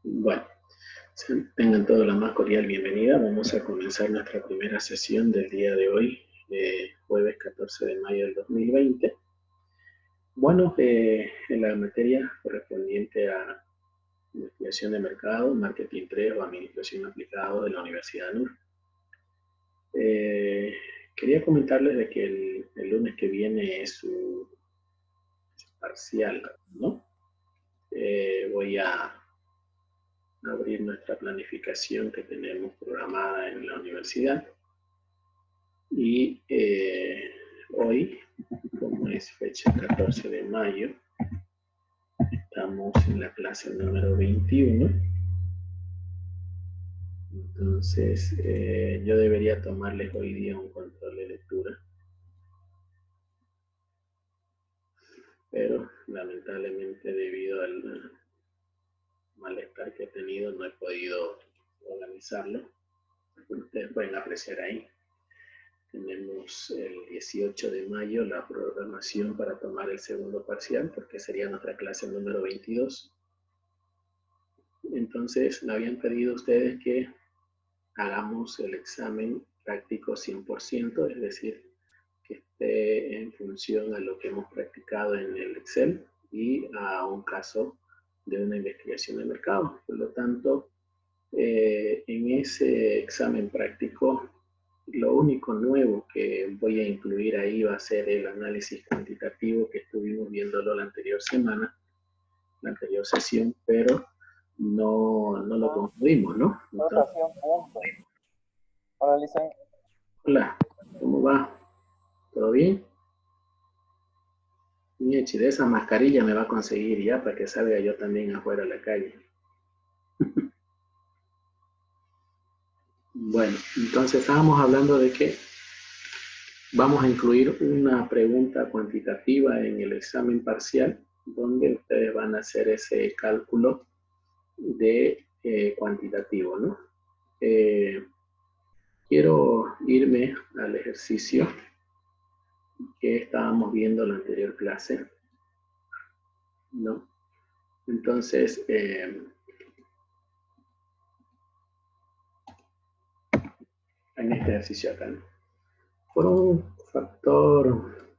Bueno, tengan todos la más cordial bienvenida. Vamos a comenzar nuestra primera sesión del día de hoy, jueves 14 de mayo del 2020. Bueno, en la materia correspondiente a investigación de mercado, marketing 3 o administración aplicada de la Universidad NUR. Quería comentarles de que el lunes que viene es su parcial, ¿no? Voy a abrir nuestra planificación que tenemos programada en la universidad. Y hoy, como es fecha 14 de mayo, estamos en la clase número 21. Entonces, yo debería tomarles hoy día un control de lectura. Pero, lamentablemente, debido al malestar que he tenido, no he podido organizarlo. Ustedes pueden apreciar ahí. Tenemos el 18 de mayo la programación para tomar el segundo parcial, porque sería nuestra clase número 22. Entonces, me habían pedido ustedes que hagamos el examen práctico 100%, es decir, que esté en función a lo que hemos practicado en el Excel y a un caso de una investigación de mercado. Por lo tanto, en ese examen práctico, lo único nuevo que voy a incluir ahí va a ser el análisis cuantitativo que estuvimos viéndolo la anterior semana, la anterior sesión, pero no lo concluimos, ¿no? Entonces, hola, Lisa. hola, ¿cómo va? ¿Todo bien? Miechi, de esa mascarilla me va a conseguir ya para que salga yo también afuera a la calle. Bueno, entonces estábamos hablando de que vamos a incluir una pregunta cuantitativa en el examen parcial, donde ustedes van a hacer ese cálculo de cuantitativo, ¿no? Quiero irme al ejercicio que estábamos viendo en la anterior clase, ¿no? Entonces, en este ejercicio acá, ¿no? Por un factor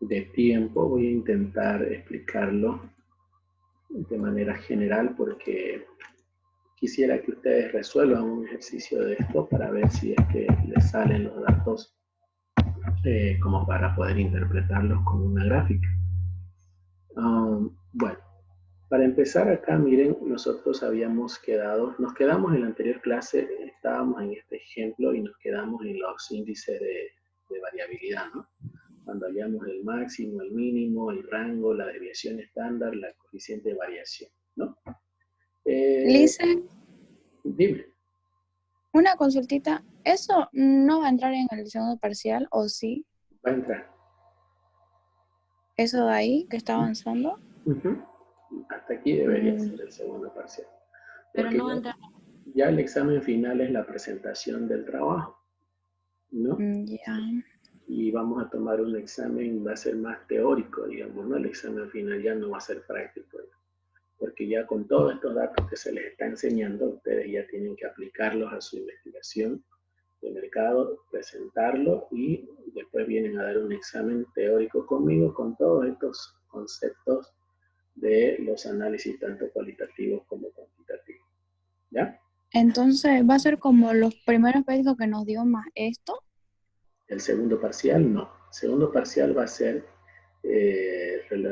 de tiempo voy a intentar explicarlo de manera general porque quisiera que ustedes resuelvan un ejercicio de esto para ver si es que les salen los datos como para poder interpretarlos con una gráfica. Bueno, para empezar acá, miren, nosotros nos quedamos en la anterior clase, estábamos en este ejemplo y nos quedamos en los índices de variabilidad, ¿no? Cuando hallamos el máximo, el mínimo, el rango, la desviación estándar, la coeficiente de variación, ¿no? Lice, Dime. una consultita. ¿Eso no va a entrar en el segundo parcial o sí? Va a entrar. ¿Eso de ahí que está avanzando? Hasta aquí debería ser el segundo parcial. Pero no va a entrar. Ya el examen final es la presentación del trabajo, ¿no? Ya. Y vamos a tomar un examen, va a ser más teórico, digamos, ¿no? El examen final ya no va a ser práctico, porque ya con todos estos datos que se les está enseñando, ustedes ya tienen que aplicarlos a su investigación de mercado, presentarlo y después vienen a dar un examen teórico conmigo con todos estos conceptos de los análisis tanto cualitativos como cuantitativos. ¿Ya? Entonces, ¿va a ser como los primeros pédicos que nos dio más esto? El segundo parcial, no. El segundo parcial va a ser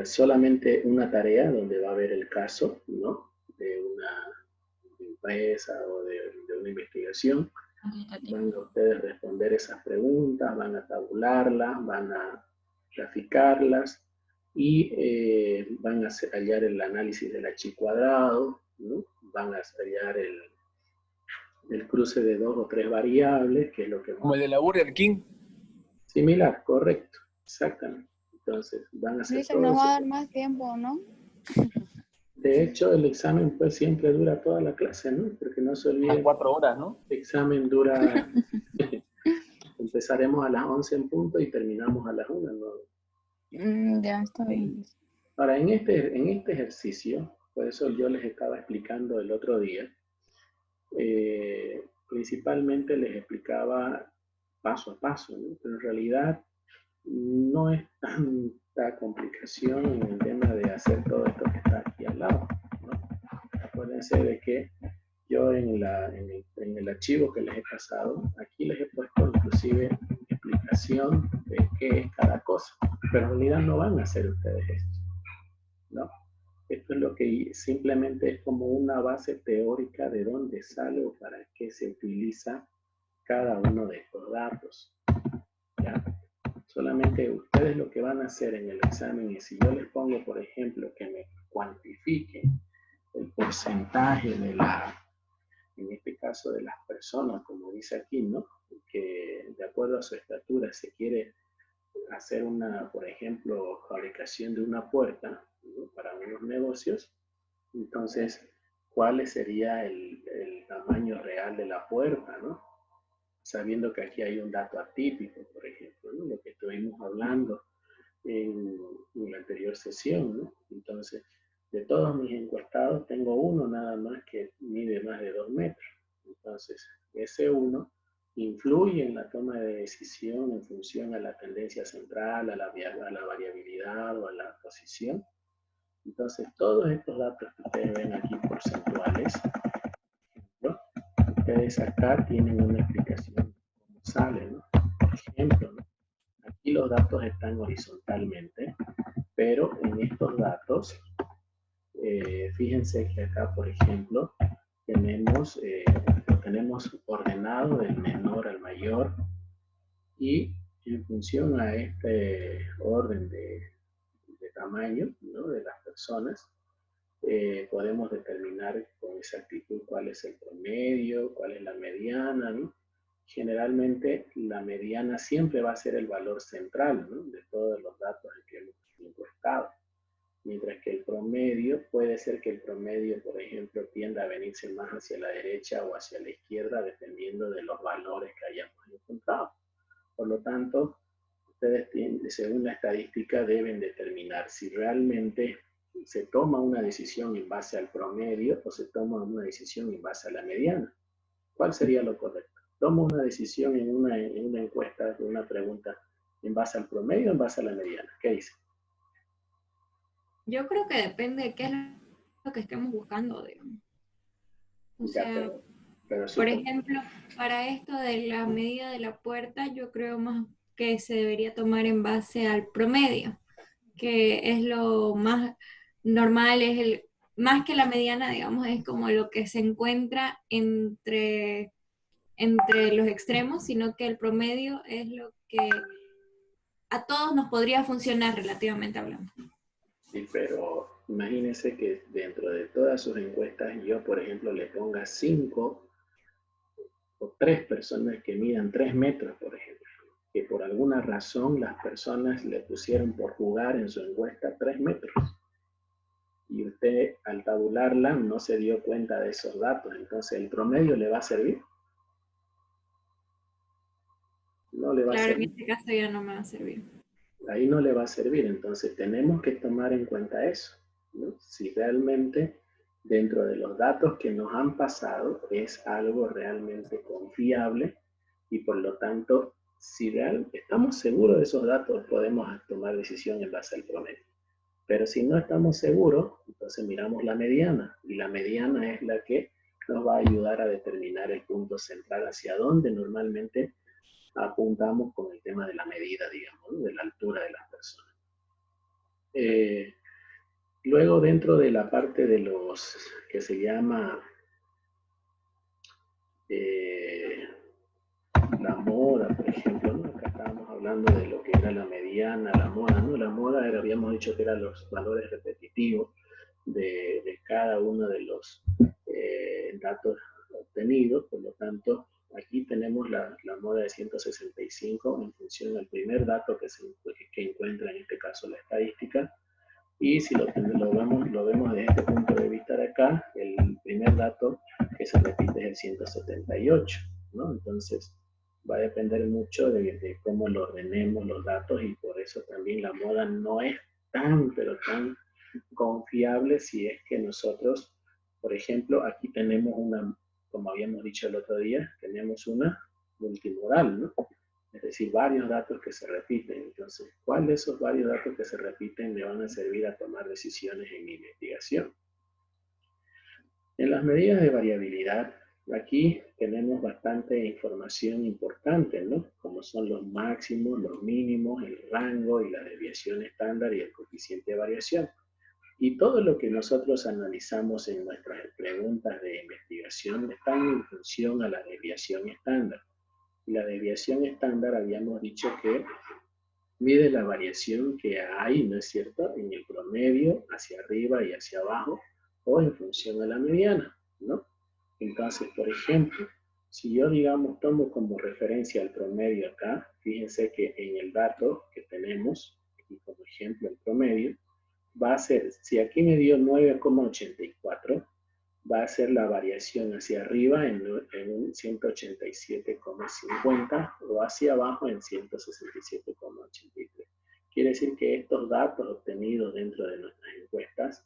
solamente una tarea donde va a haber el caso, ¿no? De una empresa o de una investigación. Van a ustedes responder esas preguntas, van a tabularlas, van a graficarlas y van a hallar el análisis del H cuadrado, ¿no? Van a hallar el cruce de 2 o 3 variables, que es lo que... Como el de la Burger King. Similar, correcto, exactamente. Entonces, van a hacer Dice, todo nos eso. va a dar más tiempo, ¿no? De hecho, el examen pues siempre dura toda la clase, ¿no? Porque no se olviden. Las 4 horas, ¿no? El examen dura... Empezaremos a las 11 en punto y terminamos a las 1, ¿no? Ya, está bien. Ahora, en este ejercicio, Por eso yo les estaba explicando el otro día. Principalmente les explicaba paso a paso, ¿no? Pero en realidad no es tanta complicación en el tema de hacer todo esto que está aquí al lado, ¿no? Acuérdense de que yo en el archivo que les he pasado, aquí les he puesto inclusive explicación de qué es cada cosa, pero en realidad no van a hacer ustedes esto, ¿no? Esto es lo que simplemente es como una base teórica de dónde sale o para qué se utiliza cada uno de estos datos, ¿ya? Solamente ustedes lo que van a hacer en el examen es, si yo les pongo, por ejemplo, que me cuantifiquen el porcentaje de en este caso de las personas, como dice aquí, ¿no? Que de acuerdo a su estatura se quiere hacer por ejemplo, fabricación de una puerta, ¿no? Para unos negocios. Entonces, ¿cuál sería el tamaño real de la puerta, ¿no? Sabiendo que aquí hay un dato atípico, por ejemplo, ¿no? Lo que estuvimos hablando en la anterior sesión, ¿no? Entonces, de todos mis encuestados, tengo uno nada más que mide más de 2 metros. Entonces, ese uno influye en la toma de decisión en función a la tendencia central, a la variabilidad o a la posición. Entonces, todos estos datos que ustedes ven aquí porcentuales, ¿no? Ustedes acá tienen una explicación de cómo sale, ¿no? Por ejemplo, ¿no? Aquí los datos están horizontalmente, pero en estos datos, fíjense que acá, por ejemplo, lo tenemos ordenado del menor al mayor y en función a este orden de tamaño, ¿no? De las personas, podemos determinar con exactitud cuál es el promedio, cuál es la mediana, ¿no? Generalmente la mediana siempre va a ser el valor central, ¿no? De todos los datos que hemos encuestado. Mientras que el promedio, puede ser que el promedio, por ejemplo, tienda a venirse más hacia la derecha o hacia la izquierda, dependiendo de los valores que hayamos encontrado. Por lo tanto, ustedes según la estadística, deben determinar si realmente se toma una decisión en base al promedio o se toma una decisión en base a la mediana. ¿Cuál sería lo correcto? ¿Tomo una decisión en una encuesta, en una pregunta, en base al promedio o en base a la mediana? ¿Qué dice? Yo creo que depende de qué es lo que estemos buscando, digamos. O sea, pero sí, por ejemplo, para esto de la medida de la puerta, yo creo más que se debería tomar en base al promedio, que es lo más normal, más que la mediana, digamos, es como lo que se encuentra entre los extremos, sino que el promedio es lo que a todos nos podría funcionar relativamente hablando. Sí, pero imagínense que dentro de todas sus encuestas yo, por ejemplo, le ponga 5 o 3 personas que midan 3 metros, por ejemplo, que por alguna razón las personas le pusieron por jugar en su encuesta 3 metros. Y usted al tabularla no se dio cuenta de esos datos, entonces el promedio le va a servir. No le va a servir. En este caso ya no me va a servir. Ahí no le va a servir, entonces tenemos que tomar en cuenta eso, ¿no? Si realmente dentro de los datos que nos han pasado es algo realmente confiable y por lo tanto, si estamos seguros de esos datos, podemos tomar decisión en base al promedio. Pero si no estamos seguros, entonces miramos la mediana y la mediana es la que nos va a ayudar a determinar el punto central hacia dónde normalmente apuntamos con el tema de la medida, digamos, ¿no? De la altura de las personas. Luego, dentro de la parte de los que se llama la moda, por ejemplo, ¿no? Acá estábamos hablando de lo que era la mediana, la moda, ¿no? La moda habíamos dicho que eran los valores repetitivos de cada uno de los datos obtenidos, por lo tanto, aquí tenemos la moda de 165 en función al primer dato que encuentra en este caso la estadística. Y si lo vemos desde este punto de vista de acá, el primer dato que se repite es el 178, ¿no? Entonces, va a depender mucho de cómo lo ordenemos los datos y por eso también la moda no es tan, pero tan confiable si es que nosotros, por ejemplo, aquí tenemos una, como habíamos dicho el otro día, tenemos una multimodal, ¿no? Es decir, varios datos que se repiten. Entonces, ¿cuál de esos varios datos que se repiten me van a servir a tomar decisiones en mi investigación? En las medidas de variabilidad, aquí tenemos bastante información importante, ¿no? Como son los máximos, los mínimos, el rango y la desviación estándar y el coeficiente de variación. Y todo lo que nosotros analizamos en nuestras preguntas de investigación están en función a la desviación estándar. Y la desviación estándar habíamos dicho que mide la variación que hay, ¿no es cierto?, en el promedio, hacia arriba y hacia abajo, o en función a la mediana, ¿no? Entonces, por ejemplo, si yo, digamos, tomo como referencia el promedio acá, fíjense que en el dato que tenemos, aquí como ejemplo el promedio, va a ser, si aquí me dio 9,84, va a ser la variación hacia arriba en un 187,50 o hacia abajo en 167,83. Quiere decir que estos datos obtenidos dentro de nuestras encuestas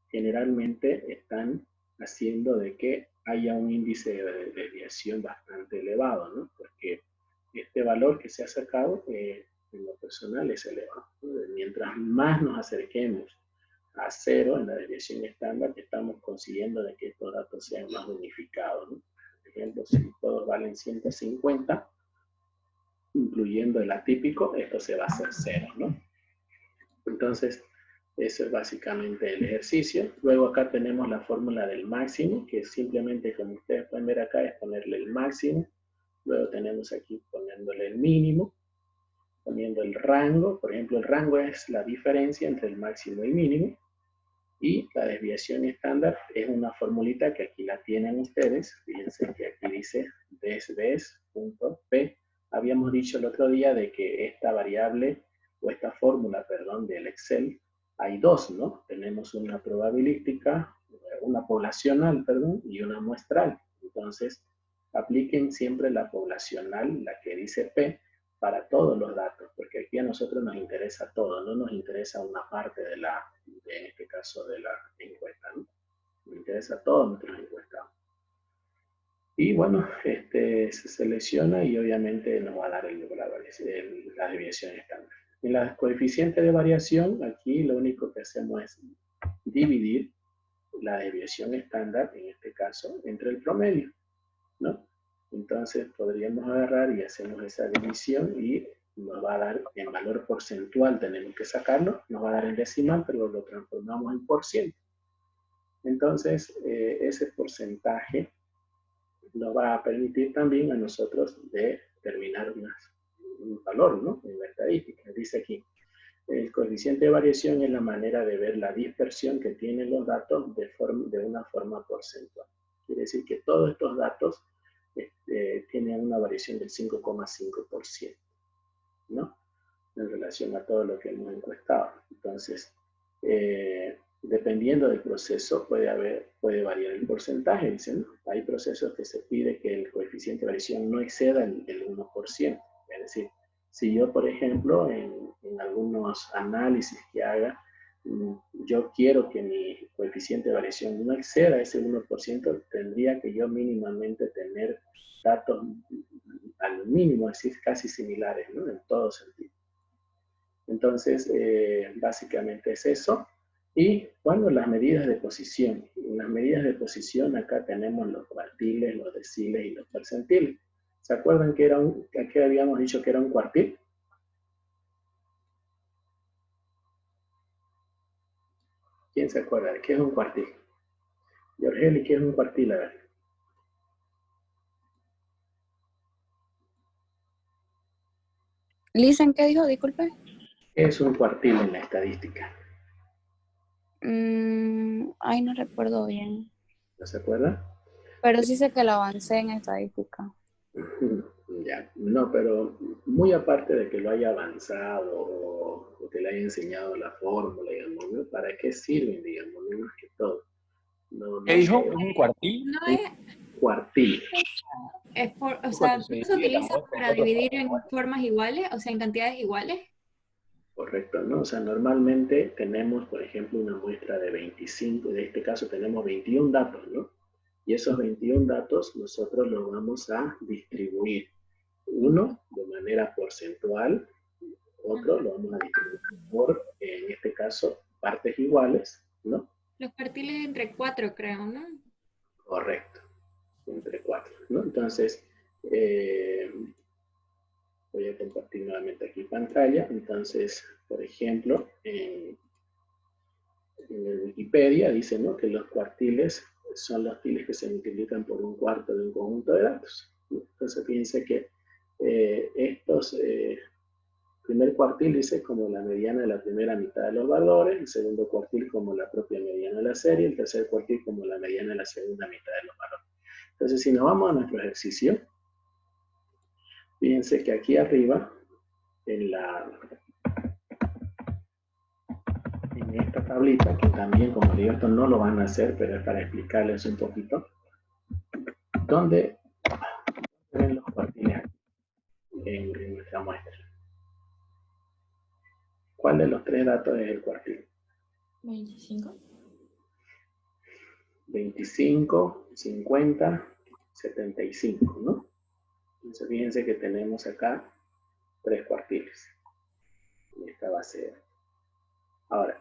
generalmente están haciendo de que haya un índice de desviación bastante elevado, ¿no? Porque este valor que se ha sacado en lo personal es elevado, ¿no? Mientras más nos acerquemos a cero en la desviación estándar, estamos consiguiendo de que estos datos sean más unificados, ¿no? Por ejemplo, si todos valen 150, incluyendo el atípico, esto se va a hacer cero, ¿no? Entonces, eso es básicamente el ejercicio. Luego acá tenemos la fórmula del máximo, que simplemente, como ustedes pueden ver acá, es ponerle el máximo. Luego tenemos aquí poniéndole el mínimo, poniendo el rango. Por ejemplo, el rango es la diferencia entre el máximo y mínimo. Y la desviación estándar es una formulita que aquí la tienen ustedes. Fíjense que aquí dice des.p. Habíamos dicho el otro día de que esta variable, o esta fórmula, perdón, del Excel, hay dos, ¿no? Tenemos una probabilística, una poblacional, perdón, y una muestral. Entonces, apliquen siempre la poblacional, la que dice P, para todos los datos, porque aquí a nosotros nos interesa todo, no nos interesa una parte de la, en este caso, de la encuesta, ¿no? Nos interesa todo nuestros encuestados. Y bueno, se selecciona y obviamente nos va a dar la desviación estándar. En la coeficiente de variación, aquí lo único que hacemos es dividir la desviación estándar, en este caso, entre el promedio, ¿no? Entonces podríamos agarrar y hacemos esa división y nos va a dar en valor porcentual, tenemos que sacarlo, nos va a dar en decimal, pero lo transformamos en por ciento. Entonces, ese porcentaje nos va a permitir también a nosotros determinar un valor, ¿no? En la estadística. Dice aquí, el coeficiente de variación es la manera de ver la dispersión que tienen los datos de una forma porcentual. Quiere decir que todos estos datos tienen una variación del 5,5%, ¿no? En relación a todo lo que hemos encuestado. Entonces, dependiendo del proceso, puede variar el porcentaje, dicen, ¿no? Hay procesos que se pide que el coeficiente de variación no exceda el 1%. Es decir, si yo, por ejemplo, en algunos análisis que haga, yo quiero que mi coeficiente de variación no exceda ese 1%, tendría que yo mínimamente tener datos al mínimo, es decir, casi similares, ¿no? En todo sentido. Entonces, básicamente es eso. Y, bueno, las medidas de posición. En las medidas de posición acá tenemos los cuartiles, los deciles y los percentiles. ¿Se acuerdan que que habíamos dicho que era un cuartil? ¿Quién se acuerda de qué es un cuartil? Yorgeli, ¿qué es un cuartil? A ver. Listen, ¿qué dijo? Disculpe. ¿Qué es un cuartil en la estadística? Ay, no recuerdo bien. ¿No se acuerda? Pero sí sé que lo avancé en estadística. Ya, no, pero muy aparte de que lo haya avanzado o que le haya enseñado la fórmula, digamos, ¿no? ¿Para qué sirven, digamos, no más que todo? ¿Qué dijo? ¿Es un cuartil? No es, Cuartil. o sea, ¿no se utiliza para dividir en formas iguales, o sea, en cantidades iguales? Correcto, ¿no? O sea, normalmente tenemos, por ejemplo, una muestra de 25, en este caso tenemos 21 datos, ¿no? Y esos 21 datos nosotros los vamos a distribuir. Uno de manera porcentual, otro lo vamos a distribuir por, en este caso, partes iguales, ¿no? Los cuartiles entre 4, creo, ¿no? Correcto, entre 4, ¿no? Entonces, voy a compartir nuevamente aquí pantalla. Entonces, por ejemplo, en el Wikipedia dice, ¿no?, que los cuartiles son los tiles que se multiplican por un cuarto de un conjunto de datos. Entonces, fíjense que primer cuartil dice como la mediana de la primera mitad de los valores, el segundo cuartil como la propia mediana de la serie, el tercer cuartil como la mediana de la segunda mitad de los valores. Entonces, si nos vamos a nuestro ejercicio, fíjense que aquí arriba, en esta tablita, que también, como digo, esto no lo van a hacer, pero es para explicarles un poquito, ¿dónde ven los cuartiles aquí en nuestra muestra? ¿Cuál de los tres datos es el cuartil? 25. 25, 50, 75, ¿no? Entonces, fíjense que tenemos acá tres cuartiles. Y esta va a ser. Ahora,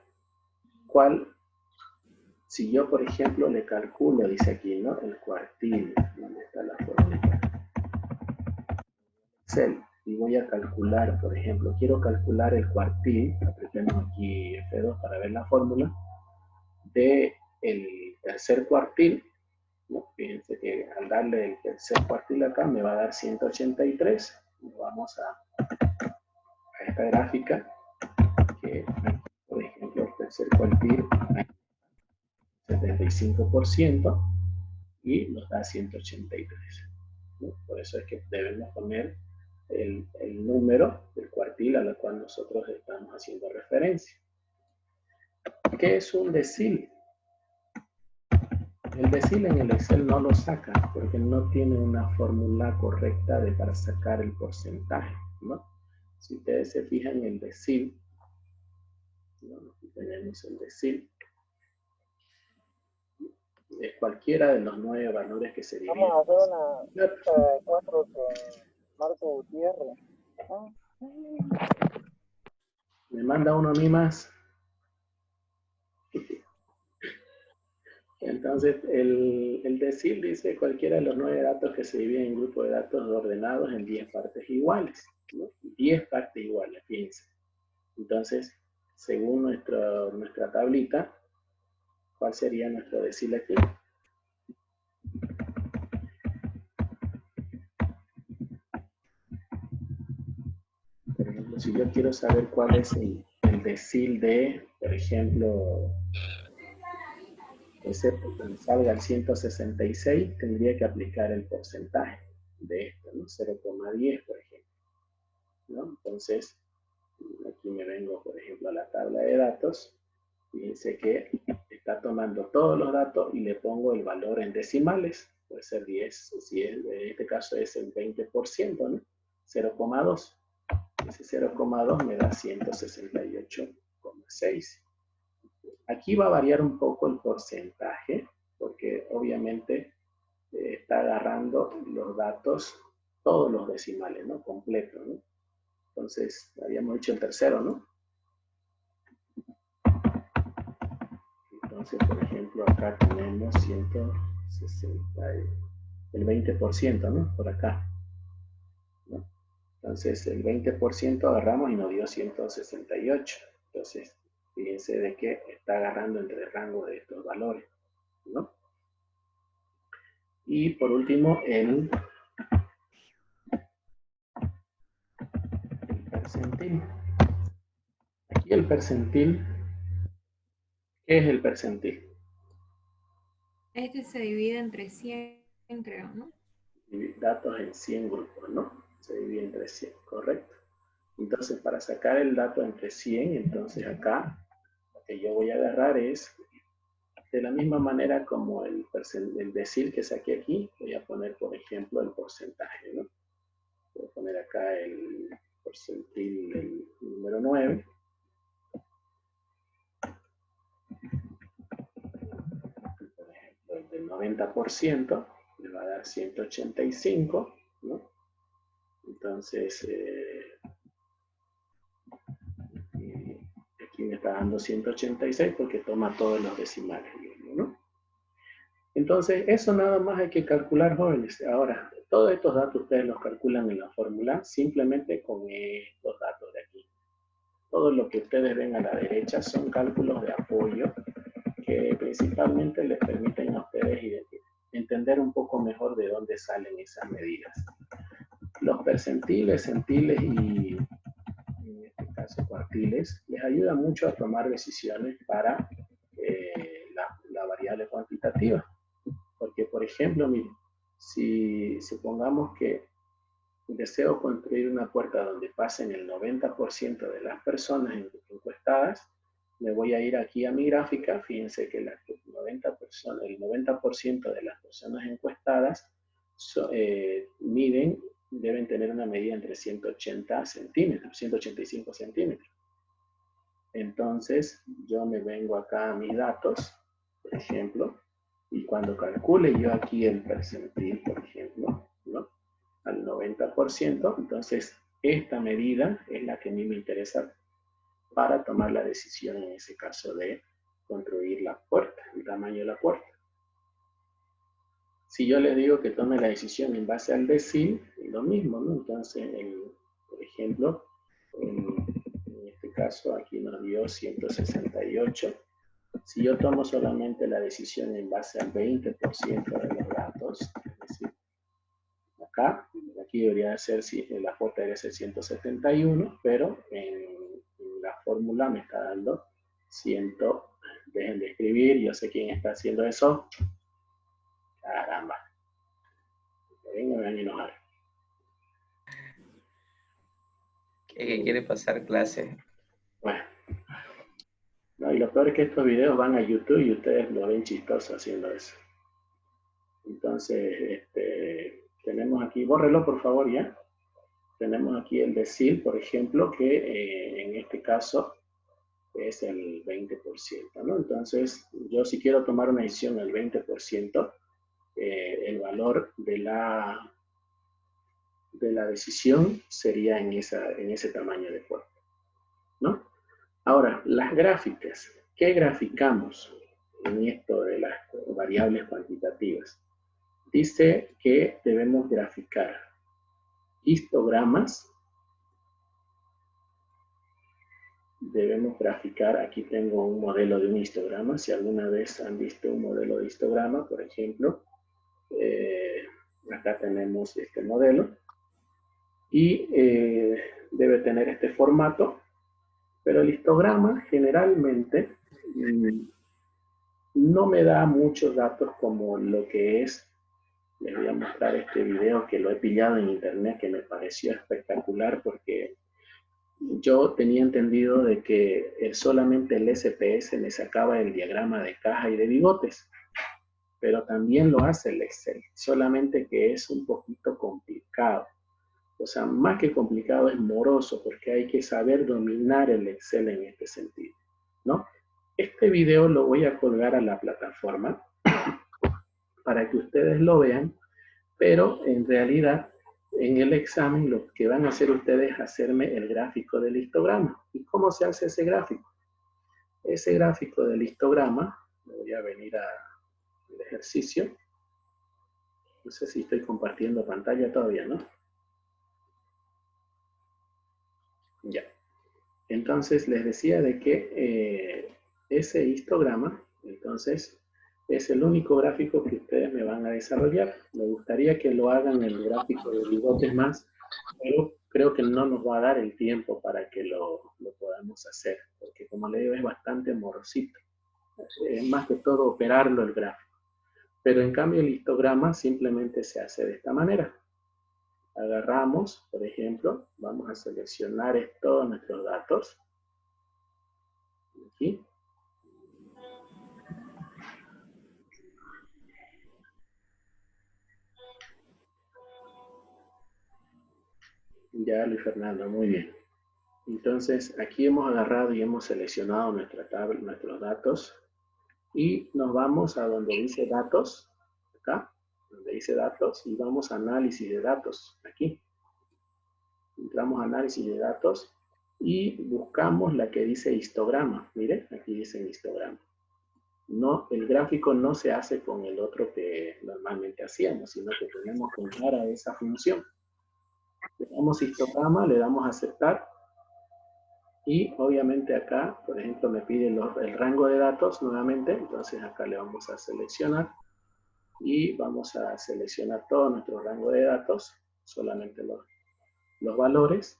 si yo, por ejemplo, le calculo, dice aquí, ¿no?, el cuartil, ¿dónde está la fórmula? Excel, y voy a calcular, por ejemplo, quiero calcular el cuartil, apretemos aquí F2 para ver la fórmula, del tercer cuartil, ¿no? Fíjense que al darle el tercer cuartil acá me va a dar 183. Vamos a esta gráfica, que, por ejemplo, el tercer cuartil 75% y nos da 183. ¿No? Por eso es que debemos poner el número del cuartil a la cual nosotros estamos haciendo referencia. ¿Qué es un decil? El decil en el Excel no lo saca porque no tiene una fórmula correcta para sacar el porcentaje, ¿no? Si ustedes se fijan en el decil, ¿no?, aquí tenemos el decil, es cualquiera de los 9 valores que se dividen. Vamos a hacer una lista de 4 con Marco Gutiérrez. Me manda uno a mí más. Entonces, el decil dice cualquiera de los 9 datos que se dividen en grupos de datos ordenados en 10 partes iguales, ¿no? 10 partes iguales, fíjense. Entonces, según nuestra tablita, ¿cuál sería nuestro decil aquí? Por ejemplo, si yo quiero saber cuál es el decil de, por ejemplo, ese que salga al 166, tendría que aplicar el porcentaje de esto, ¿no? 0,10, por ejemplo, ¿no? Entonces, aquí me vengo, por ejemplo, a la tabla de datos. Fíjense que está tomando todos los datos y le pongo el valor en decimales. Puede ser 10, si en este caso es el 20%, ¿no? 0,2. Ese 0,2 me da 168,6. Aquí va a variar un poco el porcentaje, porque obviamente está agarrando los datos, todos los decimales, ¿no?, completos, ¿no? Entonces, habíamos dicho el tercero, ¿no? Entonces, por ejemplo, acá tenemos 160, el 20%, ¿no? Por acá, ¿no? Entonces, el 20% agarramos y nos dio 168. Entonces, fíjense de que está agarrando entre el rango de estos valores, ¿no? Y por último, el percentil. Aquí el percentil, ¿qué es el percentil? Este se divide entre 100, creo, ¿no? Datos en 100 grupos, ¿no? Se divide entre 100, correcto. Entonces, para sacar el dato entre 100, entonces acá, lo que yo voy a agarrar es, de la misma manera como el decil que saqué aquí, voy a poner, por ejemplo, el porcentaje, ¿no? Voy a poner acá el percentil del número 9, 90%, me va a dar 185, ¿no? Entonces, aquí me está dando 186 porque toma todos los decimales, ¿no? Entonces, eso nada más hay que calcular, jóvenes. Ahora, todos estos datos ustedes los calculan en la fórmula simplemente con estos datos de aquí. Todo lo que ustedes ven a la derecha son cálculos de apoyo que principalmente les permiten a ustedes entender un poco mejor de dónde salen esas medidas. Los percentiles, centiles y, en este caso, cuartiles, les ayuda mucho a tomar decisiones para la variable cuantitativa. Porque, por ejemplo, miren, si supongamos que deseo construir una puerta donde pasen el 90% de las personas encuestadas, me voy a ir aquí a mi gráfica. Fíjense que el 90% de las personas encuestadas deben tener una medida entre 180 centímetros, 185 centímetros. Entonces, yo me vengo acá a mis datos, por ejemplo, y cuando calcule yo aquí el percentil, por ejemplo, ¿no?, al 90%, entonces esta medida es la que a mí me interesa para tomar la decisión en ese caso de construir la puerta, el tamaño de la puerta. Si yo les digo que tome la decisión en base al decil, es lo mismo, ¿no? Entonces, por ejemplo, en este caso aquí nos dio 168. Si yo tomo solamente la decisión en base al 20% de los datos, es decir, aquí debería ser, si la J debería ser 171, pero en la fórmula me está dando 100. Dejen de escribir, yo sé quién está haciendo eso. Caramba. Me van a enojar. ¿Qué quiere pasar clase? Bueno. No, y lo peor es que estos videos van a YouTube y ustedes lo ven chistoso haciendo eso. Entonces, tenemos aquí, bórrelo por favor ya. Tenemos aquí el decil, por ejemplo, que en este caso es el 20%, ¿no? Entonces, yo si quiero tomar una decisión del 20%, el valor de la decisión sería en ese tamaño de puerta, ¿no? Ahora, las gráficas. ¿Qué graficamos en esto de las variables cuantitativas? Dice que debemos graficar histogramas. Debemos graficar, aquí tengo un modelo de un histograma. Si alguna vez han visto un modelo de histograma, por ejemplo, acá tenemos este modelo. Y debe tener este formato. Pero el histograma generalmente no me da muchos datos como lo que es. Les voy a mostrar este video que lo he pillado en internet, que me pareció espectacular porque yo tenía entendido de que solamente el SPS me sacaba el diagrama de caja y de bigotes, pero también lo hace el Excel, solamente que es un poquito complicado. O sea, más que complicado, es moroso, porque hay que saber dominar el Excel en este sentido, ¿no? Este video lo voy a colgar a la plataforma para que ustedes lo vean, pero en realidad en el examen lo que van a hacer ustedes es hacerme el gráfico del histograma. ¿Y cómo se hace ese gráfico? Ese gráfico del histograma, voy a venir al ejercicio. No sé si estoy compartiendo pantalla todavía, ¿no? Ya. Entonces les decía de que ese histograma, entonces, es el único gráfico que ustedes me van a desarrollar. Me gustaría que lo hagan en el gráfico de bigotes más, pero creo que no nos va a dar el tiempo para que lo podamos hacer, porque como le digo, es bastante morosito. Es más que todo operarlo el gráfico. Pero en cambio el histograma simplemente se hace de esta manera. Agarramos, por ejemplo, vamos a seleccionar todos nuestros datos. Aquí. Ya, Luis Fernando, muy bien. Entonces, aquí hemos agarrado y hemos seleccionado nuestra tabla, nuestros datos. Y nos vamos a donde dice datos. acá, donde dice datos, y vamos a análisis de datos, aquí. Entramos a análisis de datos y buscamos la que dice histograma. Mire, aquí dice histograma. No, el gráfico no se hace con el otro que normalmente hacíamos, sino que tenemos que entrar a esa función. Le damos histograma, le damos a aceptar, y obviamente acá, por ejemplo, me pide el rango de datos nuevamente, entonces acá le vamos a seleccionar, y vamos a seleccionar todo nuestro rango de datos, solamente los valores,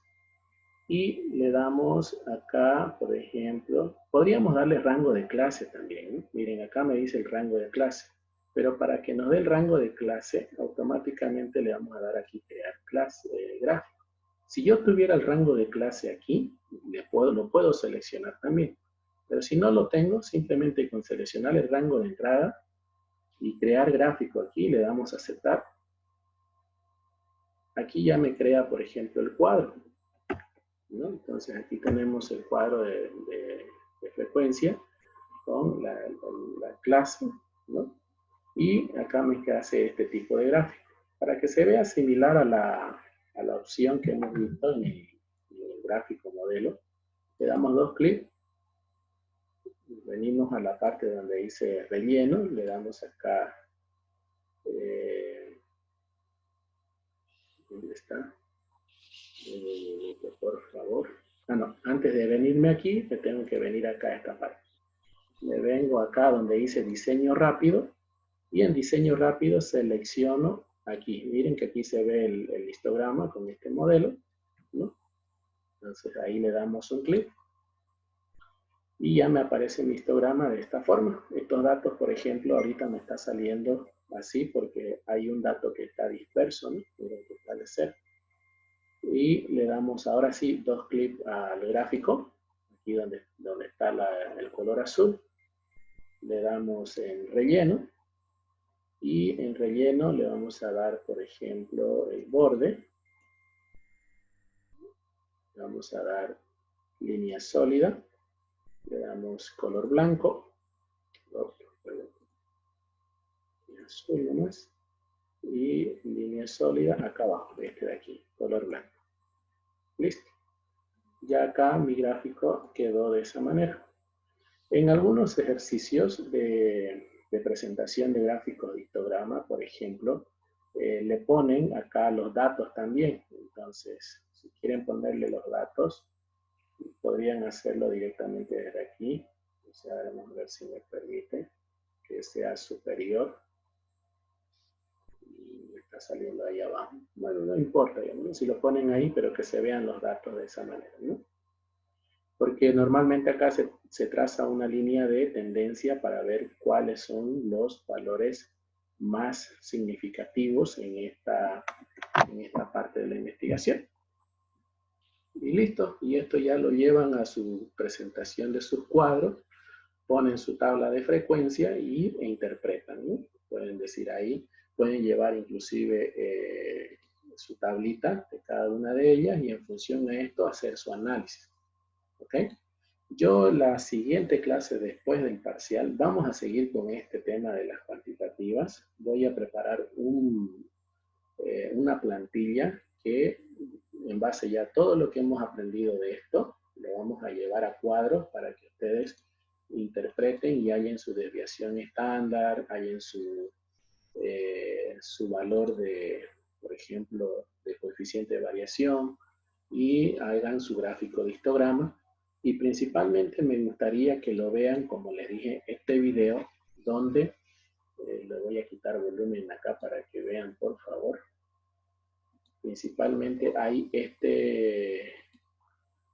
y le damos acá, por ejemplo, podríamos darle rango de clase también, ¿no? Miren, acá me dice el rango de clase, pero para que nos dé el rango de clase, automáticamente le vamos a dar aquí crear clase, gráfico. Si yo tuviera el rango de clase aquí, lo puedo seleccionar también, pero si no lo tengo, simplemente con seleccionar el rango de entrada y crear gráfico aquí, le damos a aceptar. Aquí ya me crea, por ejemplo, el cuadro, ¿no? Entonces aquí tenemos el cuadro de frecuencia con la clase, ¿no? Y acá me hace este tipo de gráfico. Para que se vea similar a la opción que hemos visto en el gráfico modelo, le damos dos clics, venimos a la parte donde dice relleno, le damos acá, ¿dónde está? Por favor. No, antes de venirme aquí, me tengo que venir acá a esta parte. Me vengo acá donde dice diseño rápido, y en diseño rápido selecciono aquí. Miren que aquí se ve el histograma con este modelo, ¿no? Entonces ahí le damos un clic, y ya me aparece mi histograma de esta forma. Estos datos, por ejemplo, ahorita me está saliendo así porque hay un dato que está disperso, ¿no? Miren que está de cero. Y le damos ahora sí dos clics al gráfico, aquí donde está el color azul. Le damos en relleno, y en relleno le vamos a dar, por ejemplo, el borde. Le vamos a dar línea sólida, le damos color blanco, azul nomás, y línea sólida acá abajo, este de aquí, color blanco. Listo. Ya acá mi gráfico quedó de esa manera. En algunos ejercicios de presentación de gráficos de histograma, por ejemplo, le ponen acá los datos también. Entonces, si quieren ponerle los datos, podrían hacerlo directamente desde aquí. O sea, vamos a ver si me permite que sea superior. Y me está saliendo ahí abajo. Bueno, no importa, ¿no? Si lo ponen ahí, pero que se vean los datos de esa manera, ¿no? Porque normalmente acá se traza una línea de tendencia para ver cuáles son los valores más significativos en esta parte de la investigación. Y listo, y esto ya lo llevan a su presentación de sus cuadros, ponen su tabla de frecuencia e interpretan, ¿no? Pueden decir ahí, pueden llevar inclusive su tablita de cada una de ellas y en función de esto hacer su análisis. ¿Ok? Yo la siguiente clase después del parcial vamos a seguir con este tema de las cuantitativas. Voy a preparar una plantilla que en base ya a todo lo que hemos aprendido de esto, lo vamos a llevar a cuadros para que ustedes interpreten y hallen su desviación estándar, hallen su valor de, por ejemplo, de coeficiente de variación y hagan su gráfico de histograma. Y principalmente me gustaría que lo vean, como les dije, este video donde le voy a quitar volumen acá para que vean, por favor. Principalmente hay este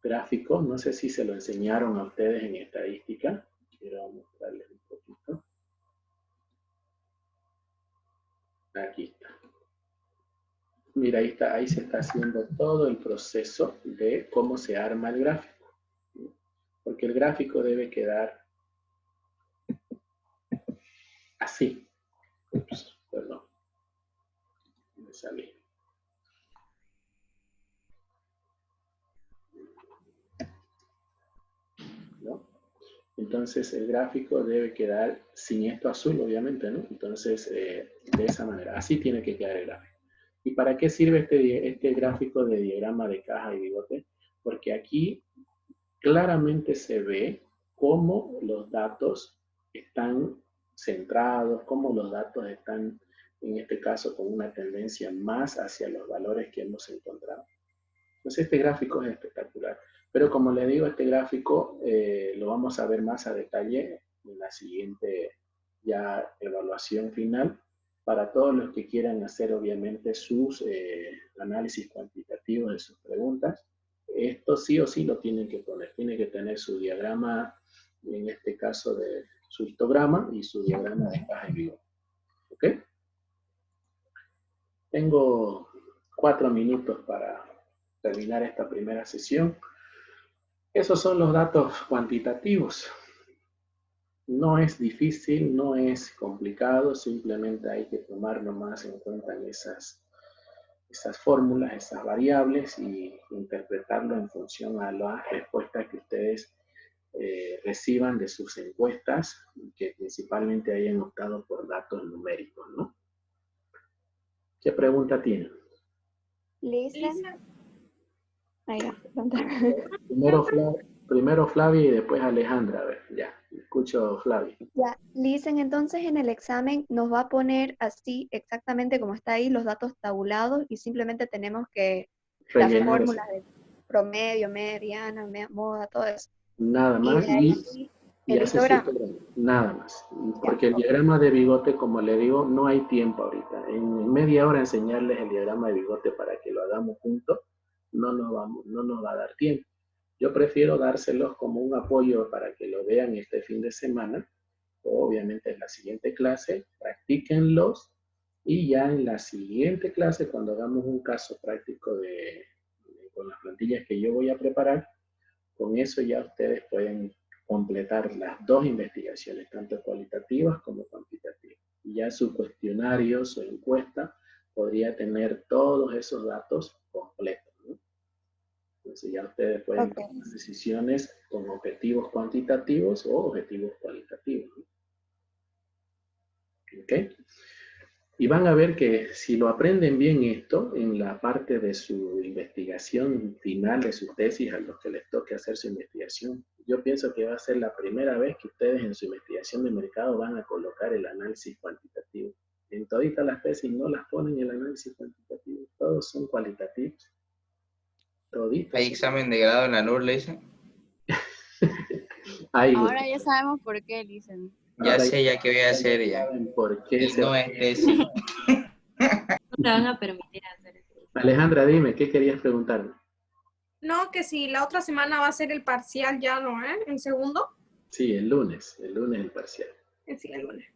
gráfico, no sé si se lo enseñaron a ustedes en estadística. Quiero mostrarles un poquito. Aquí está. Mira, ahí está, ahí se está haciendo todo el proceso de cómo se arma el gráfico. Porque el gráfico debe quedar así. Ups, perdón. Me salí. ¿No? Entonces el gráfico debe quedar sin esto azul, obviamente, ¿no? Entonces de esa manera. Así tiene que quedar el gráfico. ¿Y para qué sirve este gráfico de diagrama de caja y bigote? Porque aquí claramente se ve cómo los datos están centrados, cómo los datos están, en este caso, con una tendencia más hacia los valores que hemos encontrado. Entonces, este gráfico es espectacular. Pero como les digo, este gráfico lo vamos a ver más a detalle en la siguiente ya evaluación final, para todos los que quieran hacer obviamente sus análisis cuantitativos de sus preguntas. Esto sí o sí lo tienen que poner. Tiene que tener su diagrama, en este caso de su histograma y su diagrama de caja y bigote. ¿Ok? Tengo 4 minutos para terminar esta primera sesión. Esos son los datos cuantitativos. No es difícil, no es complicado, simplemente hay que tomar nomás en cuenta esas fórmulas, esas variables y interpretarlo en función a las respuestas que ustedes reciban de sus encuestas, que principalmente hayan optado por datos numéricos, ¿no? ¿Qué pregunta tienen? Lisa. Ahí Primero Flavia y después Alejandra. A ver, ya, escucho Flavia. Ya, Lisen, entonces en el examen nos va a poner así exactamente como está ahí los datos tabulados y simplemente tenemos que las Rellenar eso. fórmulas de promedio, mediana, moda, todo eso. Nada más. Y de ahí y el hace histograma. Nada más. Porque el diagrama de bigote, como le digo, no hay tiempo ahorita. En media hora enseñarles el diagrama de bigote para que lo hagamos juntos, no nos va a dar tiempo. Yo prefiero dárselos como un apoyo para que lo vean este fin de semana, o obviamente en la siguiente clase, practíquenlos, y ya en la siguiente clase, cuando hagamos un caso práctico con las plantillas que yo voy a preparar, con eso ya ustedes pueden completar las dos investigaciones, tanto cualitativas como cuantitativas. Y ya su cuestionario, su encuesta, podría tener todos esos datos completos, ¿no? Entonces ya ustedes pueden tomar decisiones con objetivos cuantitativos o objetivos cualitativos, ¿no? ¿Ok? Y van a ver que si lo aprenden bien esto, en la parte de su investigación final de su tesis, a los que les toque hacer su investigación, yo pienso que va a ser la primera vez que ustedes en su investigación de mercado van a colocar el análisis cuantitativo. En toditas las tesis no las ponen el análisis cuantitativo, todos son cualitativos. Toditos. ¿Hay examen de grado en la NUR, le dicen? Ahora ya sabemos por qué, dicen. Ya sé, ya que voy a hacer ya. ¿Por qué Y no es tesis. No te van a permitir hacer eso. Alejandra, dime, ¿qué querías preguntarme? No, que si la otra semana va a ser el parcial ya, ¿no? ¿En segundo? Sí, el lunes el parcial. Sí, el lunes.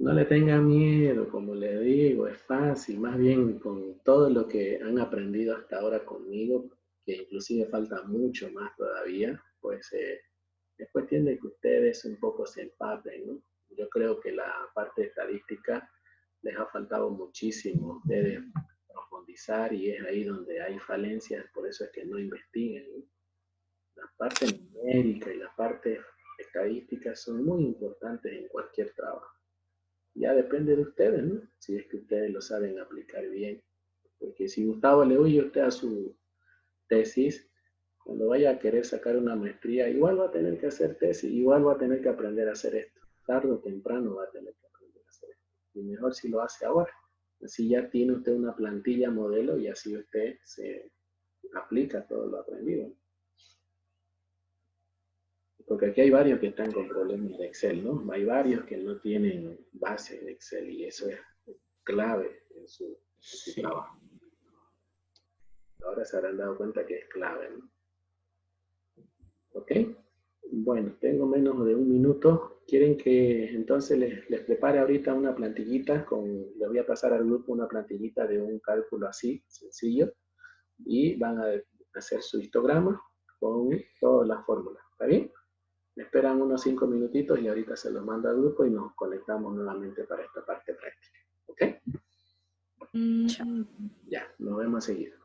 No le tengan miedo, como les digo, es fácil, más bien con todo lo que han aprendido hasta ahora conmigo, que inclusive falta mucho más todavía, pues es cuestión de que ustedes un poco se empapen, ¿no? Yo creo que la parte estadística les ha faltado muchísimo a ustedes profundizar y es ahí donde hay falencias, por eso es que no investiguen, ¿no? La parte numérica y la parte estadística son muy importantes en cualquier trabajo. Ya depende de ustedes, ¿no? Si es que ustedes lo saben aplicar bien. Porque si Gustavo le oye usted a su tesis, cuando vaya a querer sacar una maestría, igual va a tener que hacer tesis, igual va a tener que aprender a hacer esto. Tarde o temprano va a tener que aprender a hacer esto. Y mejor si lo hace ahora. Así ya tiene usted una plantilla modelo y así usted se aplica todo lo aprendido. Porque aquí hay varios que están con problemas de Excel, ¿no? Hay varios que no tienen base de Excel y eso es clave en su trabajo. Ahora se habrán dado cuenta que es clave, ¿no? ¿Ok? Bueno, tengo menos de un minuto. ¿Quieren que entonces les prepare ahorita una plantillita? Les voy a pasar al grupo una plantillita de un cálculo así, sencillo, y van a hacer su histograma con todas las fórmulas. ¿Está bien? Me esperan unos 5 minutitos y ahorita se los mando al grupo y nos conectamos nuevamente para esta parte práctica. ¿Ok? Ya, nos vemos seguido.